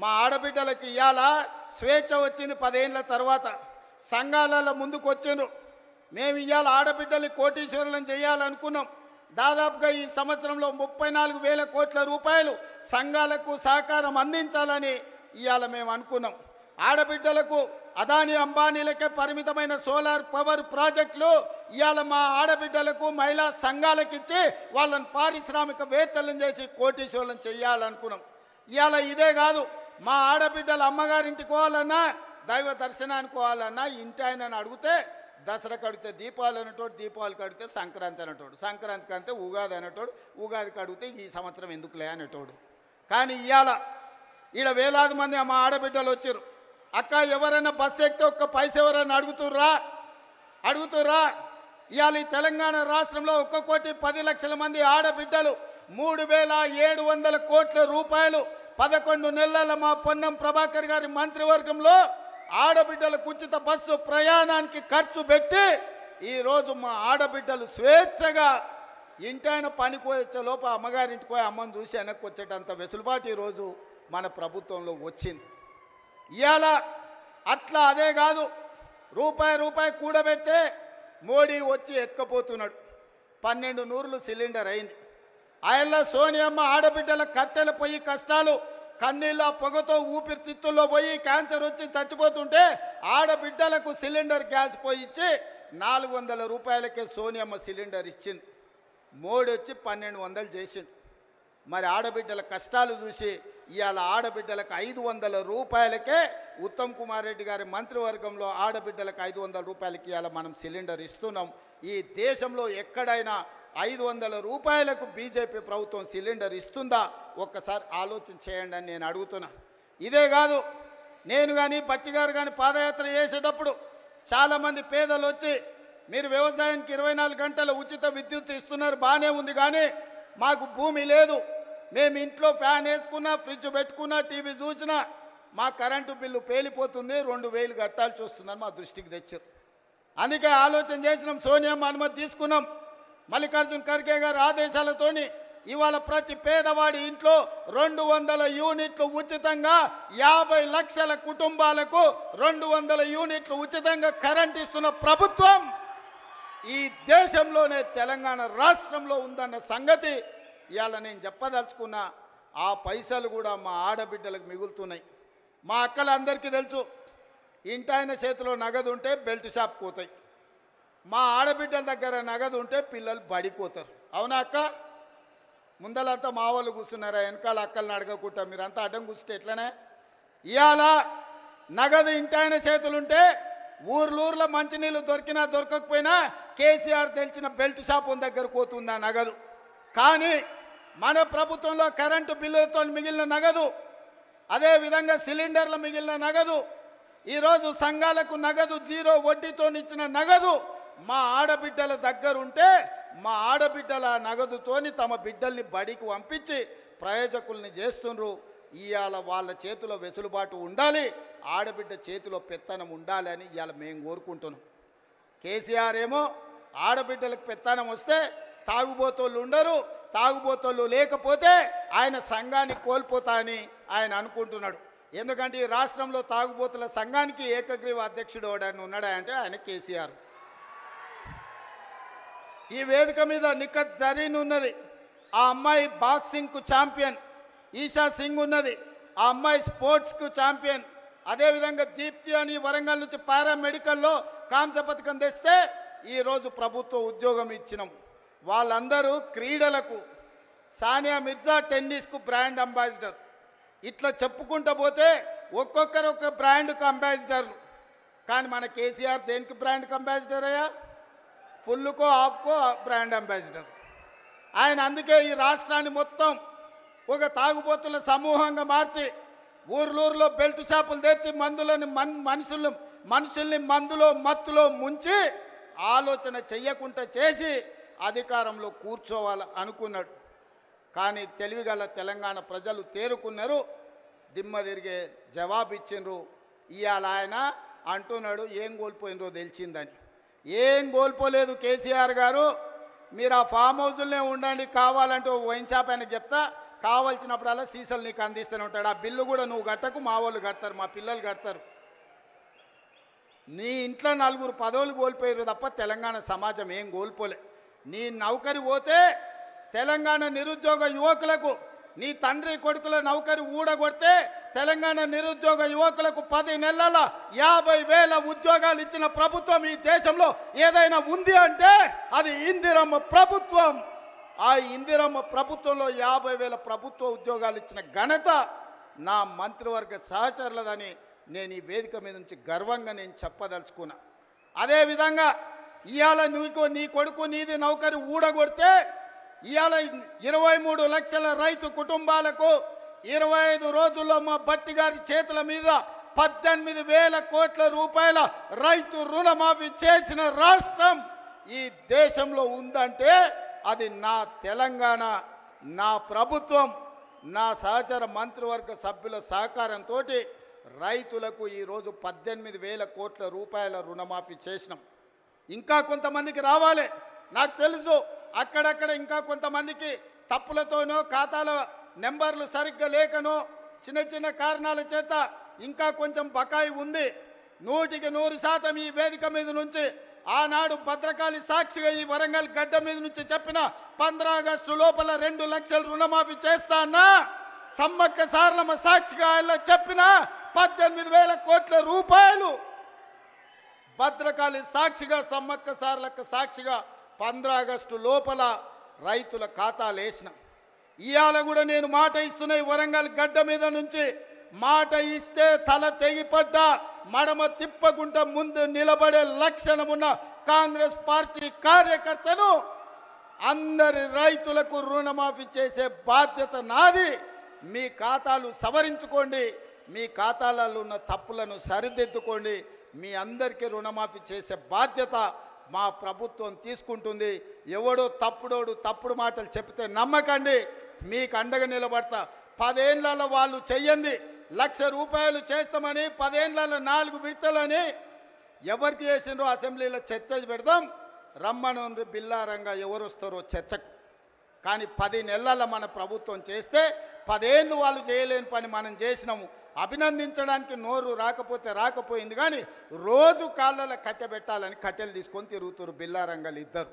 మా ఆడబిడ్డలకి ఇవాళ స్వేచ్ఛ వచ్చింది 10 ఏళ్ళ తర్వాత. సంఘాలలో ముందుకు వచ్చిండ్రు. మేము ఇవాళ ఆడబిడ్డల్ని కోటీశ్వరులను చేయాలనుకున్నాం. దాదాపుగా ఈ సంవత్సరంలో 34,000 కోట్ల రూపాయలు సంఘాలకు సహకారం అందించాలని ఇవాళ మేము అనుకున్నాం. ఆడబిడ్డలకు అదాని అంబానీలకే పరిమితమైన సోలార్ పవర్ ప్రాజెక్టులు ఇవాళ మా ఆడబిడ్డలకు మహిళా సంఘాలకు ఇచ్చి వాళ్ళని పారిశ్రామికవేత్తలను చేసి కోటీశ్వరులను చేయాలనుకున్నాం. ఇవాళ ఇదే కాదు, మా ఆడబిడ్డలు అమ్మగారింటికి పోవాలన్నా, దైవ దర్శనానికి పోవాలన్నా ఇంటి ఆయనని అడిగితే దసరా కడితే దీపావళి అనేటోడు, దీపావళి కడితే సంక్రాంతి అనేటోడు, సంక్రాంతికి అంటే ఉగాది అనేటోడు, ఉగాదికి అడిగితే ఈ సంవత్సరం ఎందుకులే అనేటోడు. కానీ ఇవాళ ఈడ వేలాది మంది మా ఆడబిడ్డలు వచ్చారు. అక్క ఎవరైనా బస్సు ఎక్కితే ఒక్క పైస ఎవరైనా అడుగుతుర్రా? ఇవాళ ఈ తెలంగాణ రాష్ట్రంలో 1,10,00,000 మంది ఆడబిడ్డలు 3,700 కోట్ల రూపాయలు 11 నెలల మా పొన్నం ప్రభాకర్ గారి మంత్రివర్గంలో ఆడబిడ్డలకు ఉచిత బస్సు ప్రయాణానికి ఖర్చు పెట్టి ఈరోజు మా ఆడబిడ్డలు స్వేచ్ఛగా ఇంటైన పనికి వచ్చే లోపు అమ్మగారింటికి పోయి అమ్మని చూసి వెనక్కి వచ్చేటంత వెసులుబాటు ఈరోజు మన ప్రభుత్వంలో వచ్చింది. ఇవాళ అట్లా అదే కాదు, రూపాయి కూడబెడితే మోడీ వచ్చి ఎత్తుకపోతున్నాడు. 12 నూరులు సిలిండర్ అయింది. ఆయనలో సోనియమ్మ ఆడబిడ్డల కట్టెల పొయ్యి కష్టాలు, కన్నీళ్ళ పొగతో ఊపిరితిత్తుల్లో పోయి క్యాన్సర్ వచ్చి చచ్చిపోతుంటే ఆడబిడ్డలకు సిలిండర్ గ్యాస్ పోయి ఇచ్చి 400 రూపాయలకే సోనియమ్మ సిలిండర్ ఇచ్చింది. మోడీ వచ్చి 1200 చేసిండు. మరి ఆడబిడ్డల కష్టాలు చూసి ఇవాళ ఆడబిడ్డలకు 500 రూపాయలకే ఉత్తమ్ కుమార్ రెడ్డి గారి మంత్రివర్గంలో ఆడబిడ్డలకు 500 రూపాయలకి ఇవాళ మనం సిలిండర్ ఇస్తున్నాం. ఈ దేశంలో ఎక్కడైనా 500 రూపాయలకు బీజేపీ ప్రభుత్వం సిలిండర్ ఇస్తుందా? ఒక్కసారి ఆలోచన చేయండి అని నేను అడుగుతున్నా. ఇదే కాదు, నేను కానీ బట్టి గారు కానీ పాదయాత్ర చేసేటప్పుడు చాలామంది పేదలు వచ్చి మీరు వ్యవసాయానికి 24 గంటల ఉచిత విద్యుత్ ఇస్తున్నారు, బాగానే ఉంది, కానీ మాకు భూమి లేదు, మేము ఇంట్లో ఫ్యాన్ వేసుకున్నా, ఫ్రిడ్జ్ పెట్టుకున్నా, టీవీ చూసినా మా కరెంటు బిల్లు పేలిపోతుంది, 2,000 కట్టాల్సి వస్తుందని మా దృష్టికి తెచ్చారు. అందుకే ఆలోచన చేసినాం, సోనియమ్మ అనుమతి తీసుకున్నాం. మల్లికార్జున ఖర్గే గారి ఆదేశాలతోని ఇవాళ ప్రతి పేదవాడి ఇంట్లో 200 యూనిట్లు ఉచితంగా, 50 లక్షల కుటుంబాలకు 200 యూనిట్లు ఉచితంగా కరెంట్ ఇస్తున్న ప్రభుత్వం ఈ దేశంలోనే తెలంగాణ రాష్ట్రంలో ఉందన్న సంగతి ఇవాళ నేను చెప్పదలుచుకున్న. ఆ పైసలు కూడా మా ఆడబిడ్డలకు మిగులుతున్నాయి. మా అక్కలందరికీ తెలుసు, ఇంటాయన చేతిలో నగదు ఉంటే బెల్ట్ షాప్ పోతాయి, మా ఆడబిడ్డల దగ్గర నగదు ఉంటే పిల్లలు బడిపోతారు. అవునా అక్క? ముందలంతా మా వాళ్ళు కూర్చున్నారా, వెనకాల అక్కల్ని అడగకుండా మీరంతా అడ్డం కూర్చుంటే ఎట్లనే? ఇవాళ నగదు ఇంటాయన చేతులుంటే ఊర్లూర్లో మంచినీళ్ళు దొరికినా దొరకకపోయినా కేసీఆర్ తెలిసిన బెల్ట్ షాప్ దగ్గర పోతుందా నగదు. కానీ మన ప్రభుత్వంలో కరెంటు బిల్లులతో మిగిలిన నగదు, అదేవిధంగా సిలిండర్ల మిగిలిన నగదు, ఈరోజు సంఘాలకు నగదు 0 వడ్డీతో ఇచ్చిన నగదు మా ఆడబిడ్డల దగ్గర ఉంటే మా ఆడబిడ్డల నగదుతోని తమ బిడ్డల్ని బడికి పంపించి ప్రయోజకుల్ని చేస్తుండ్రు. ఇవాళ వాళ్ళ చేతిలో వెసులుబాటు ఉండాలి, ఆడబిడ్డ చేతిలో పెత్తనం ఉండాలి అని ఇవాళ మేము కోరుకుంటున్నాం. కేసీఆర్ ఏమో ఆడబిడ్డలకు పెత్తనం వస్తే తాగుబోతోళ్ళు ఉండరు, తాగుబోతోళ్ళు లేకపోతే ఆయన సంఘాన్ని కోల్పోతా అని ఆయన అనుకుంటున్నాడు. ఎందుకంటే ఈ రాష్ట్రంలో తాగుబోతుల సంఘానికి ఏకగ్రీవ అధ్యక్షుడు ఎవడని ఉన్నాడా అంటే ఆయన కేసీఆర్. ఈ వేదిక మీద నిఖత్ జరీన్ ఉన్నది, ఆ అమ్మాయి బాక్సింగ్కు ఛాంపియన్. ఈషా సింగ్ ఉన్నది, ఆ అమ్మాయి స్పోర్ట్స్కు ఛాంపియన్. అదేవిధంగా దీప్తి అని వరంగల్ నుంచి పారామెడికల్లో కాంస్య పథకం తెస్తే ఈరోజు ప్రభుత్వ ఉద్యోగం ఇచ్చినాం. వాళ్ళందరూ క్రీడలకు, సానియా మిర్జా టెన్నిస్కు బ్రాండ్ అంబాసిడర్. ఇట్లా చెప్పుకుంటూ పోతే ఒక్కొక్కరు ఒక బ్రాండ్కు అంబాసిడర్లు. కానీ మన కేసీఆర్ దేనికి బ్రాండ్కి అంబాసిడర్ అయ్యా? ఫుల్కో హాఫ్కో బ్రాండ్ అంబాసిడర్ ఆయన. అందుకే ఈ రాష్ట్రాన్ని మొత్తం ఒక తాగుబోతుల సమూహంగా మార్చి ఊర్లూరులో బెల్ట్ షాపులు తెచ్చి మందులని మనుషుల్ని మందులో మత్తులో ముంచి ఆలోచన చెయ్యకుండా చేసి అధికారంలో కూర్చోవాలి అనుకున్నాడు. కానీ తెలివిగల తెలంగాణ ప్రజలు తేరుకున్నారు, దిమ్మ తిరిగే జవాబు ఇచ్చిండ్రు. ఇవాళ ఆయన అంటున్నాడు ఏం కోల్పోయినరో తెలిసిందని. ఏం కోల్పోలేదు కేసీఆర్ గారు, మీరు ఆ ఫామ్ హౌజుల్నే ఉండండి, కావాలంటే వైన్ షాప్ ఆయనకు చెప్తా కావాల్సినప్పుడల్లా సీసాలు నీకు అందిస్తూనే ఉంటాడు. ఆ బిల్లు కూడా నువ్వు కట్టకు, మా వాళ్ళు కడతారు, మా పిల్లలు కడతారు. నీ ఇంట్లో నలుగురు పదవులు కోల్పోయారు తప్ప తెలంగాణ సమాజం ఏం కోల్పోలే. నీ నౌకరి పోతే తెలంగాణ నిరుద్యోగ యువకులకు, నీ తండ్రి కొడుకుల నౌకరి ఊడగొడితే తెలంగాణ నిరుద్యోగ యువకులకు 10 నెలల 50,000 ఉద్యోగాలు ఇచ్చిన ప్రభుత్వం ఈ దేశంలో ఏదైనా ఉంది అంటే అది ఇందిరమ్మ ప్రభుత్వం. ఆ ఇందిరమ్మ ప్రభుత్వంలో 50,000 ప్రభుత్వ ఉద్యోగాలు ఇచ్చిన ఘనత నా మంత్రివర్గ సహచరులదని నేను ఈ వేదిక మీద నుంచి గర్వంగా నేను చెప్పదలుచుకున్నా. అదేవిధంగా ఇవాళ నీ కొడుకు నీది నౌకరి ఊడగొడితే ఇవాళ 23 లక్షల రైతు కుటుంబాలకు 25 రోజుల్లో మా భట్టి గారి చేతుల మీద 18,000 కోట్ల రూపాయల రైతు రుణమాఫీ చేసిన రాష్ట్రం ఈ దేశంలో ఉందంటే అది నా తెలంగాణ, నా ప్రభుత్వం, నా సహచర మంత్రివర్గ సభ్యుల సహకారంతో రైతులకు ఈరోజు 18,000 కోట్ల రూపాయల రుణమాఫీ చేసినాం. ఇంకా కొంతమందికి రావాలి, నాకు తెలుసు. అక్కడక్కడ ఇంకా కొంతమందికి తప్పులతోనో ఖాతాల నెంబర్లు సరిగ్గా లేకనో చిన్న చిన్న కారణాల చేత ఇంకా కొంచెం బకాయి ఉంది. 100% ఈ వేదిక మీద నుంచి ఆనాడు భద్రకాళి సాక్షిగా ఈ వరంగల్ గడ్డ మీద నుంచి చెప్పిన 15 ఆగస్టు లోపల 2 లక్షల రుణమాఫీ చేస్తా అన్నా, సమ్మక్క సారలమ్మ సాక్షిగా ఆయన చెప్పిన 18,000 కోట్ల రూపాయలు భద్రకాళి సాక్షిగా, సమ్మక్క సారలక్క సాక్షిగా 15 ఆగస్టు లోపల రైతుల ఖాతాలు వేసిన. ఇవాళ కూడా నేను మాట ఇస్తున్నా, ఈ వరంగల్ గడ్డ మీద నుంచి మాట ఇస్తే తల తెగిపడ్డా మడమ తిప్పకుండా ముందు నిలబడే లక్షణమున్న కాంగ్రెస్ పార్టీ కార్యకర్తను అందరి రైతులకు రుణమాఫీ చేసే బాధ్యత నాది. మీ ఖాతాలు సవరించుకోండి, మీ ఖాతాలలో ఉన్న తప్పులను సరిదిద్దుకోండి. మీ అందరికీ రుణమాఫీ చేసే బాధ్యత మా ప్రభుత్వం తీసుకుంటుంది. ఎవడో తప్పుడు మాటలు చెప్తే నమ్మకండి, మీకు అండగా నిలబడతా. 10 ఏళ్లలో వాళ్ళు చెయ్యండి, 1,00,000 రూపాయలు చేస్తామని 10 ఏళ్లలో 4 విడతలని ఎవరికి చేసిండ్రో అసెంబ్లీలో చర్చ పెడదాం. రమ్మను బిల్లారంగా ఎవరు వస్తారో చర్చకు. కానీ 10 నెలల మన ప్రభుత్వం చేస్తే 10 ఏళ్ళు వాళ్ళు చేయలేని పని మనం చేసినాము. అభినందించడానికి నోరు రాకపోయింది, కానీ రోజు కాళ్ళలో కట్టెబెట్టాలని కట్టెలు తీసుకొని తిరుగుతారు బిల్లారంగాలు ఇద్దరు.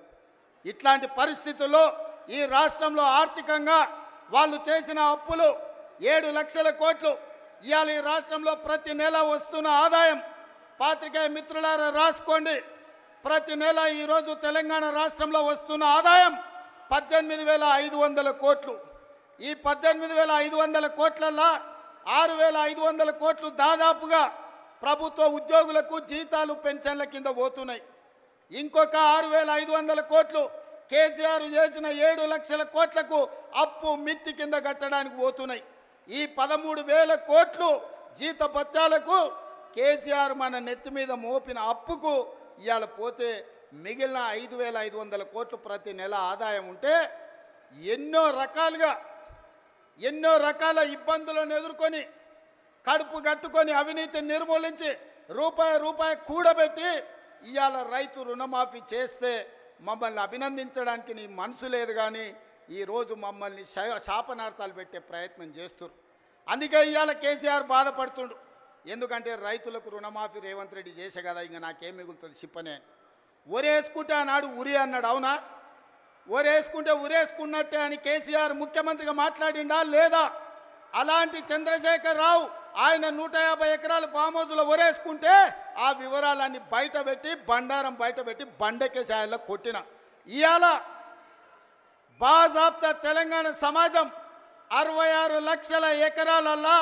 ఇట్లాంటి పరిస్థితుల్లో ఈ రాష్ట్రంలో ఆర్థికంగా వాళ్ళు చేసిన అప్పులు 7 లక్షల కోట్లు. ఇవాళ ఈ రాష్ట్రంలో ప్రతి నెల వస్తున్న ఆదాయం, పాత్రికేయ మిత్రులారా రాసుకోండి, ప్రతి నెల ఈరోజు తెలంగాణ రాష్ట్రంలో వస్తున్న ఆదాయం 18,500 కోట్లు. ఈ 18,500 కోట్లల్లో 6,500 కోట్లు దాదాపుగా ప్రభుత్వ ఉద్యోగులకు జీతాలు పెన్షన్ల కింద పోతున్నాయి. ఇంకొక 6,500 కోట్లు కేసీఆర్ చేసిన 7 లక్షల కోట్లకు అప్పు మిత్తి కింద కట్టడానికి పోతున్నాయి. ఈ 13,000 కోట్లు జీతభత్యాలకు కేసీఆర్ మన నెత్తి మీద మోపిన అప్పుకు ఇవాళ పోతే మిగిలిన 5,500 కోట్లు ప్రతి నెల ఆదాయం ఉంటే ఎన్నో రకాల ఇబ్బందులను ఎదుర్కొని కడుపు కట్టుకొని అవినీతి నిర్మూలించి రూపాయి కూడబెట్టి ఇవాళ రైతు రుణమాఫీ చేస్తే మమ్మల్ని అభినందించడానికి నీ మనసు లేదు, కానీ ఈరోజు మమ్మల్ని శాపనార్థాలు పెట్టే ప్రయత్నం చేస్తున్నారు. అందుకే ఇవాళ కేసీఆర్ బాధపడుతుండు. ఎందుకంటే రైతులకు రుణమాఫీ రేవంత్ రెడ్డి చేసే కదా, ఇంకా నాకేం మిగులుతుంది చెప్పనే. ఒరేసుకుంటే ఆనాడు ఉరి అన్నాడు, అవునా? ఒరేసుకుంటే ఉరేసుకున్నట్టే అని కేసీఆర్ ముఖ్యమంత్రిగా మాట్లాడిండా లేదా? అలాంటి చంద్రశేఖర్ రావు ఆయన 150 ఎకరాల ఫామ్ హౌస్లో ఒరేసుకుంటే ఆ వివరాలన్నీ బయటపెట్టి బండారం బయటపెట్టి బండకేసాయల్లో కొట్టిన. ఇవాళ బాజాబ్తా తెలంగాణ సమాజం 66 లక్షల ఎకరాలల్లా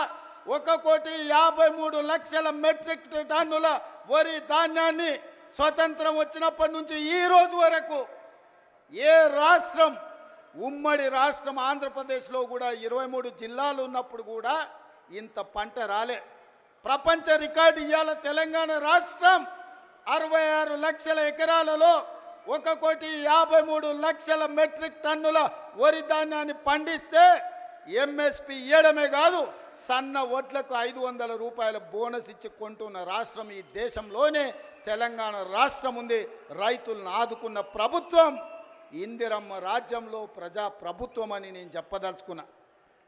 1,53,00,000 మెట్రిక్ టన్నుల వరి ధాన్యాన్ని స్వతంత్రం వచ్చినప్పటి నుంచి ఈ రోజు వరకు ఏ రాష్ట్రం, ఉమ్మడి రాష్ట్రం ఆంధ్రప్రదేశ్లో కూడా 23 జిల్లాలు ఉన్నప్పుడు కూడా ఇంత పంట రాలే. ప్రపంచ రికార్డు ఇవాళ తెలంగాణ రాష్ట్రం 66 లక్షల ఎకరాలలో 1,53,00,000 మెట్రిక్ టన్నుల వరి ధాన్యాన్ని పండిస్తే ఎంఎస్పి ఇవ్వడమే కాదు, సన్న వడ్లకు 500 రూపాయల బోనస్ ఇచ్చి కొంటున్న రాష్ట్రం ఈ దేశంలోనే తెలంగాణ రాష్ట్రం ఉంది. రైతులను ఆదుకున్న ప్రభుత్వం ఇందిరమ్మ రాజ్యంలో ప్రజా ప్రభుత్వం అని నేను చెప్పదలుచుకున్నా.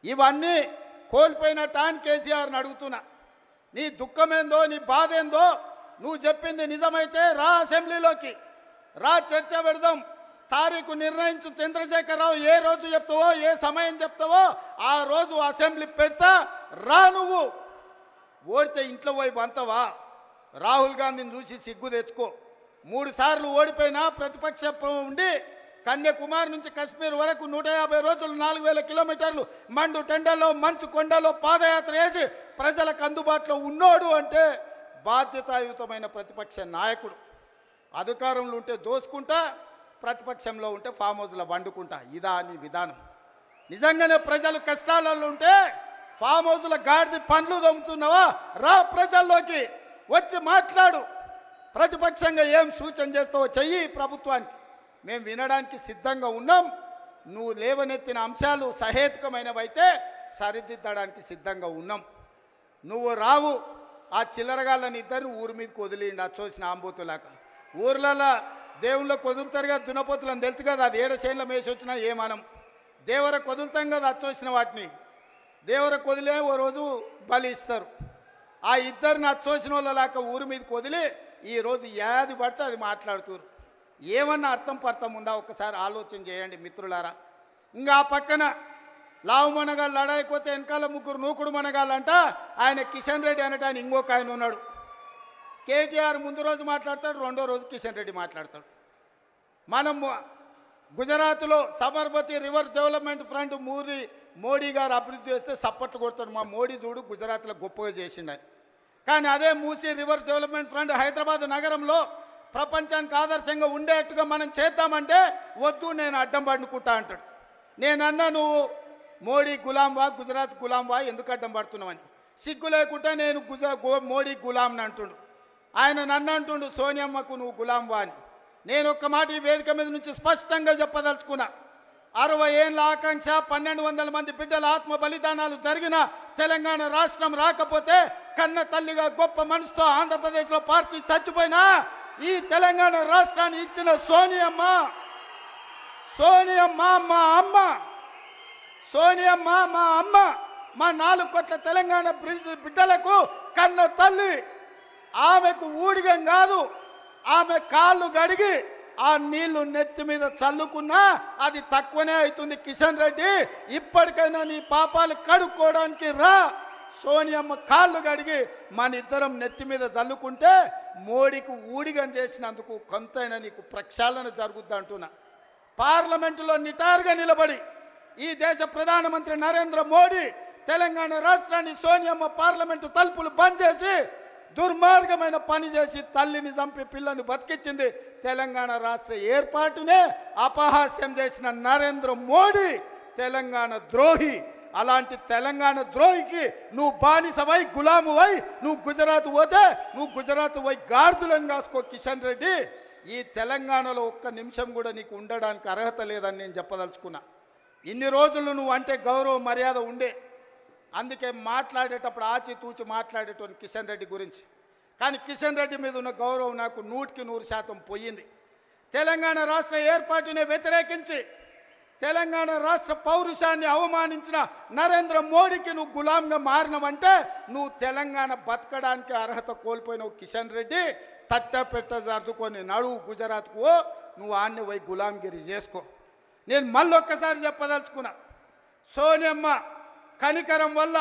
ఇవన్నీ కోల్పోయిన టాన్ కేసీఆర్ని అడుగుతున్నా, నీ దుఃఖమేందో నీ బాధ ఏందో నువ్వు చెప్పింది నిజమైతే రా అసెంబ్లీలోకి రా, చర్చ పెడదాం, తారీఖు నిర్ణయించు. చంద్రశేఖరరావు ఏ రోజు చెప్తావో ఏ సమయం చెప్తావో ఆ రోజు అసెంబ్లీ పెడతా, రా. నువ్వు ఓడితే ఇంట్లో పోయి బంతవా? రాహుల్ గాంధీని చూసి సిగ్గు తెచ్చుకో. 3 సార్లు ఓడిపోయినా ప్రతిపక్ష ఉండి కన్యాకుమారి నుంచి కశ్మీర్ వరకు 150 రోజులు 4000 కిలోమీటర్లు మండు టెండలో మంచు కొండలో పాదయాత్ర చేసి ప్రజలకు అందుబాటులో ఉన్నోడు అంటే బాధ్యతాయుతమైన ప్రతిపక్ష నాయకుడు. అధికారంలో ఉంటే దోసుకుంటా, ప్రతిపక్షంలో ఉంటే ఫామ్ హౌస్లో వండుకుంటా. ఇదా నీ విధానం? నిజంగానే ప్రజలు కష్టాలలో ఉంటే ఫామ్ హౌస్ల గాడిది పండ్లు దొంగతున్నావా? రా, ప్రజల్లోకి వచ్చి మాట్లాడు. ప్రతిపక్షంగా ఏం సూచన చేస్తావో చెయ్యి ప్రభుత్వానికి. మేము వినడానికి సిద్ధంగా ఉన్నాం. నువ్వు లేవనెత్తిన అంశాలు సహేతుకమైనవైతే సరిదిద్దడానికి సిద్ధంగా ఉన్నాం. నువ్వు రావు. ఆ చిల్లరగాళ్ళని ఇద్దరిని ఊరి మీదకి వదిలిండి, అది చూసిన ఆంబోతులాగా. ఊర్లలో దేవుళ్ళకి వదులుతారు కదా దున్నపోతులని తెలుసు కదా, అది 7 చేనుల మేసి వచ్చినా ఏమనం. దేవరకు వదులుతాం కదా అది చూసిన వాటిని, దేవరకు వదిలే ఓ రోజు బలి ఇస్తారు. ఆ ఇద్దరిని అచ్చోసిన వాళ్ళలాక ఊరి మీదకి వదిలి ఈరోజు ఏది పడితే అది మాట్లాడుతున్నారు. ఏమన్నా అర్థం ఉందా? ఒక్కసారి ఆలోచన చేయండి మిత్రులారా. ఇంకా ఆ పక్కన లావు మనగాళ్ళు లడాయిపోతే వెనకాల 3 నూకుడు మనగాళ్ళంట. ఆయన కిషన్ రెడ్డి అనటాన్ని ఇంకొక ఆయన ఉన్నాడు. కేటీఆర్ ముందు రోజు మాట్లాడతాడు, రెండో రోజు కిషన్ రెడ్డి మాట్లాడతాడు. మనం గుజరాత్లో Sabarmati river development front Modi గారు అభివృద్ధి చేస్తే సప్పట్లు కొడతాడు. మా మోడీ చూడు గుజరాత్లో గొప్పగా చేసిండని. కానీ అదే Musi river development front Hyderabad నగరంలో ప్రపంచానికి ఆదర్శంగా ఉండేట్టుగా మనం చేద్దామంటే వద్దు, నేను అడ్డం పడుకుంటా అంటాడు. నేనన్నా నువ్వు మోడీ గులాంవా, గుజరాత్ గులాంవా, ఎందుకు అడ్డం పడుతున్నావని. సిగ్గు లేకుండా నేను మోడీ గులాంని అంటుండు. ఆయన నన్ను అంటుండు సోనియమ్మకు నువ్వు గులాంవా అని. నేను ఒక్క మాట ఈ వేదిక మీద నుంచి స్పష్టంగా చెప్పదలుచుకున్నా. 60 ఏళ్ళ ఆకాంక్ష, 1200 మంది బిడ్డల ఆత్మ బలిదానాలు జరిగిన తెలంగాణ రాష్ట్రం రాకపోతే కన్న తల్లిగా గొప్ప మనసుతో ఆంధ్రప్రదేశ్లో పార్టీ చచ్చిపోయినా ఈ తెలంగాణ రాష్ట్రాన్ని ఇచ్చిన సోనియమ్మ మా అమ్మ, సోనియమ్మ మా అమ్మ, మా 4 కోట్ల తెలంగాణ బిడ్డలకు కన్న తల్లి. ఆమెకు ఊడిగం కాదు, ఆమె కాళ్ళు గడిగి ఆ నీళ్లు నెత్తి మీద చల్లుకున్నా అది తక్కువనే అవుతుంది. కిషన్ రెడ్డి, ఇప్పటికైనా నీ పాపాలు కడుక్కోవడానికి రా. సోనియమ్మ కాళ్ళు గడిగి మన ఇద్దరం నెత్తి మీద చల్లుకుంటే మోడీకి ఊడిగం చేసినందుకు కొంతైనా నీకు ప్రక్షాళన జరుగుద్ది అంటున్నా. పార్లమెంటులో నిటారుగా నిలబడి ఈ దేశ ప్రధానమంత్రి నరేంద్ర మోడీ తెలంగాణ రాష్ట్రాన్ని సోనియమ్మ పార్లమెంటు తలుపులు బంద్ చేసి దుర్మార్గమైన పని చేసి తల్లిని చంపి పిల్లని బతికించింది. తెలంగాణ రాష్ట్ర ఏర్పాటునే అపహాస్యం చేసిన నరేంద్ర మోడీ తెలంగాణ ద్రోహి. అలాంటి తెలంగాణ ద్రోహికి నువ్వు బానిసవై గులామువై నువ్వు గుజరాత్ పోతే నువ్వు గుజరాత్ పోయి గార్దులను కాసుకో. కిషన్ రెడ్డి, ఈ తెలంగాణలో ఒక్క నిమిషం కూడా నీకు ఉండడానికి అర్హత లేదని నేను చెప్పదలుచుకున్నా. ఇన్ని రోజులు నువ్వు అంటే గౌరవ మర్యాద ఉండే, అందుకే మాట్లాడేటప్పుడు ఆచితూచి మాట్లాడేటోని కిషన్ రెడ్డి గురించి. కానీ కిషన్ రెడ్డి మీద ఉన్న గౌరవం నాకు 100% పోయింది. తెలంగాణ రాష్ట్ర ఏర్పాటునే వ్యతిరేకించి తెలంగాణ రాష్ట్ర పౌరుషాన్ని అవమానించిన నరేంద్ర మోడీకి నువ్వు గులాంగా మారినవంటే నువ్వు తెలంగాణ బతకడానికి అర్హత కోల్పోయినావు. కిషన్ రెడ్డి, తట్టపెట్ట జరుదుకొని నడువు గుజరాత్కు, నువ్వు ఆన్ని పోయి గులాంగిరి చేసుకో. నేను మళ్ళొక్కసారి చెప్పదలుచుకున్నా, సోనియమ్మ కనికరం వల్ల,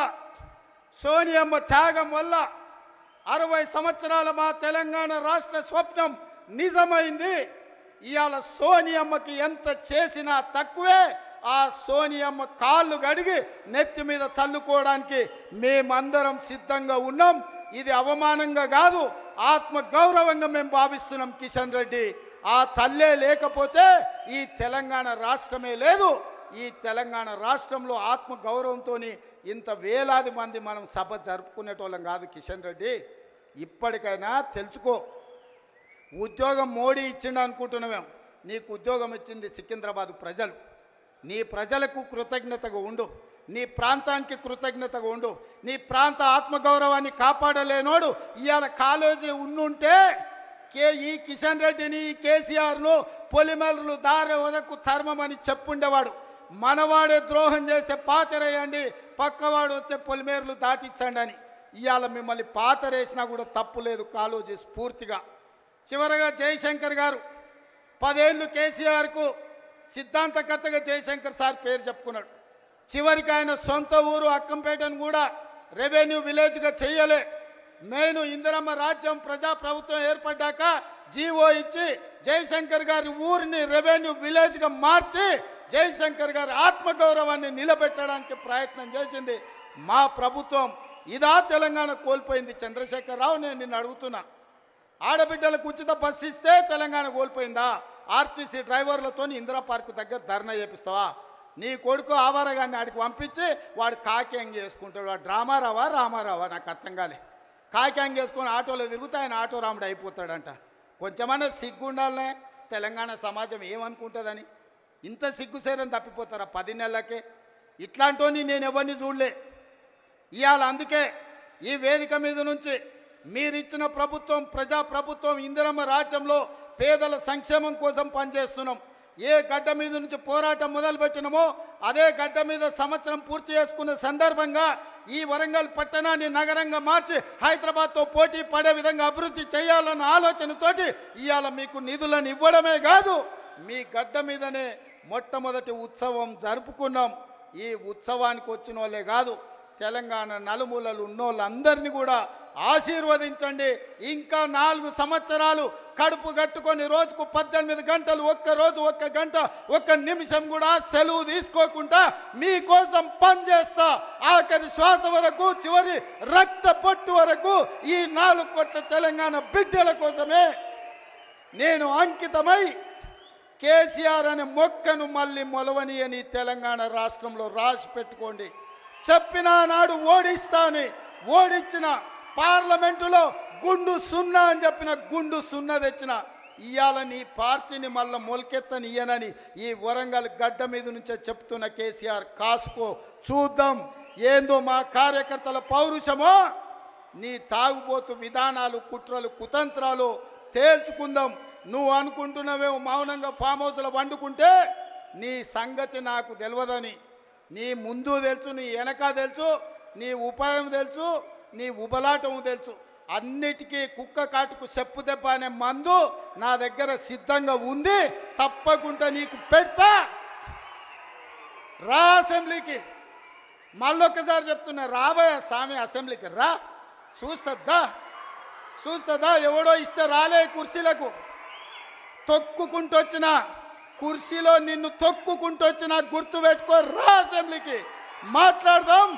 సోనియమ్మ త్యాగం వల్ల 60 సంవత్సరాల మా తెలంగాణ రాష్ట్ర స్వప్నం నిజమైంది. ఇవాళ సోనియమ్మకి ఎంత చేసినా తక్కువే. ఆ సోనియమ్మ కాళ్ళు గడిగి నెత్తి మీద చల్లుకోవడానికి మేమందరం సిద్ధంగా ఉన్నాం. ఇది అవమానంగా కాదు, ఆత్మ గౌరవంగా మేము భావిస్తున్నాం. కిషన్ రెడ్డి, ఆ తల్లే లేకపోతే ఈ తెలంగాణ రాష్ట్రమే లేదు. ఈ తెలంగాణ రాష్ట్రంలో ఆత్మ గౌరవంతో ఇంత వేలాది మంది మనం సభ జరుపుకునేటోళ్ళం కాదు. కిషన్ రెడ్డి, ఇప్పటికైనా తెలుసుకో. ఉద్యోగం మోడీ ఇచ్చిండు అనుకుంటున్నామేం, నీకు ఉద్యోగం ఇచ్చింది సికింద్రాబాద్ ప్రజలు. నీ ప్రజలకు కృతజ్ఞతగా ఉండు, నీ ప్రాంతానికి కృతజ్ఞతగా ఉండు. నీ ప్రాంత ఆత్మగౌరవాన్ని కాపాడలేనోడు ఇవాళ కాలేజీ ఉండుంటే ఈ కిషన్ రెడ్డిని, కేసీఆర్ను పొలిమేరలు దారి వరకు ధర్మమని చెప్పుండేవాడు. మనవాడే ద్రోహం చేస్తే పాతరేయండి, పక్కవాడు వస్తే పొలిమేర్లు దాటించండి అని. ఇవాళ మిమ్మల్ని పాతరేసినా కూడా తప్పు లేదు, కాలోజీ స్ఫూర్తిగా. చివరగా జయశంకర్ గారు 10 ఏళ్ళు కేసీఆర్కు సిద్ధాంతకర్తగా జయశంకర్ సార్ పేరు చెప్పుకున్నాడు. చివరికి ఆయన సొంత ఊరు అక్కంపేటను కూడా రెవెన్యూ విలేజ్గా చెయ్యలే. మెయిన్ ఇందిరమ్మ రాజ్యం ప్రజాప్రభుత్వం ఏర్పడ్డాక జీవో ఇచ్చి జయశంకర్ గారి ఊరిని రెవెన్యూ విలేజ్గా మార్చి జయశంకర్ గారి ఆత్మగౌరవాన్ని నిలబెట్టడానికి ప్రయత్నం చేసింది మా ప్రభుత్వం. ఇదా తెలంగాణ కోల్పోయింది? చంద్రశేఖరరావు, నేను నిన్ను అడుగుతున్నా, ఆడబిడ్డలకు ఉచిత బస్సు ఇస్తే తెలంగాణ కోల్పోయిందా? ఆర్టీసీ డ్రైవర్లతో ఇందిరా పార్క్ దగ్గర ధర్నా చేపిస్తావా? నీ కొడుకు ఆవారగాన్ని ఆడికి పంపించి వాడు కాకింగ్ చేసుకుంటాడు. వాడు రామారావా నాకు అర్థం కాలే. కాకింగ్ చేసుకొని ఆటోలో తిరుగుతా ఆయన ఆటో రాముడు అయిపోతాడంట. కొంచెమన్నా సిగ్గుండాలనే తెలంగాణ సమాజం ఏమనుకుంటుందని. ఇంత సిగ్గుసేరని తప్పిపోతారా 10 నెలలకే? ఇట్లాంటి నేను ఎవరిని చూడలే. ఇవాళ అందుకే ఈ వేదిక మీద నుంచి మీరిచ్చిన ప్రభుత్వం ప్రజాప్రభుత్వం ఇందిరమ్మ రాజ్యంలో పేదల సంక్షేమం కోసం పనిచేస్తున్నాం. ఏ గడ్డ మీద నుంచి పోరాటం మొదలుపెట్టినామో అదే గడ్డ మీద సంవత్సరం పూర్తి చేసుకున్న సందర్భంగా ఈ వరంగల్ పట్టణాన్ని నగరంగా మార్చి హైదరాబాద్తో పోటీ పడే విధంగా అభివృద్ధి చేయాలన్న ఆలోచనతోటి ఇవాళ మీకు నిధులను ఇవ్వడమే కాదు, మీ గడ్డ మీదనే మొట్టమొదటి ఉత్సవం జరుపుకున్నాం. ఈ ఉత్సవానికి వచ్చిన వాళ్ళే కాదు, తెలంగాణ నలుమూలలు ఉన్నోళ్ళందరినీ కూడా ఆశీర్వదించండి. ఇంకా 4 సంవత్సరాలు కడుపు కట్టుకొని రోజుకు 18 గంటలు, ఒక్క గంట, ఒక్క నిమిషం కూడా సెలవు తీసుకోకుండా మీకోసం పనిచేస్తా. ఆఖరి శ్వాస వరకు, చివరి రక్త పొట్టు వరకు ఈ 4 కోట్ల తెలంగాణ బిడ్డల కోసమే నేను అంకితమై కేసీఆర్ అనే మొక్కను మళ్ళీ మొలవని అని తెలంగాణ రాష్ట్రంలో రాసి పెట్టుకోండి. చెప్పిన నాడు ఓడిస్తాని, ఓడించిన పార్లమెంటులో గుండు 0 అని చెప్పిన గుండు 0 తెచ్చిన. ఇవాళ నీ పార్టీని మళ్ళీ మొలకెత్తని ఇయ్యనని ఈ వరంగల్ గడ్డ మీద నుంచే చెప్తున్న కేసీఆర్, కాసుకో, చూద్దాం ఏందో మా కార్యకర్తల పౌరుషమో, నీ తాగుబోతు విధానాలు, కుట్రలు, కుతంత్రాలు తేల్చుకుందాం. నువ్వు అనుకుంటున్నావేమో మౌనంగా ఫామ్ హౌస్లో వండుకుంటే నీ సంగతి నాకు తెలియదని. నీ ముందు తెలుసు, నీ వెనక తెలుసు, నీ ఉపాయం తెలుసు, నీ ఉబలాటం తెలుసు. అన్నిటికీ కుక్క కాటుకు చెప్పు దెబ్బ అనే మందు నా దగ్గర సిద్ధంగా ఉంది. తప్పకుండా నీకు పెడతా. రా అసెంబ్లీకి. మళ్ళొక్కసారి చెప్తున్నా, రాబోయే స్వామి అసెంబ్లీకి రా. చూస్తుందా ఎవడో ఇస్తే రాలే కుర్చీలకు. తొక్కుకుంటొచ్చిన కుర్చీలో నిన్ను తొక్కుకుంటొచ్చిన గుర్తు పెట్టుకో, రా అసెంబ్లీకి మాట్లాడదాం.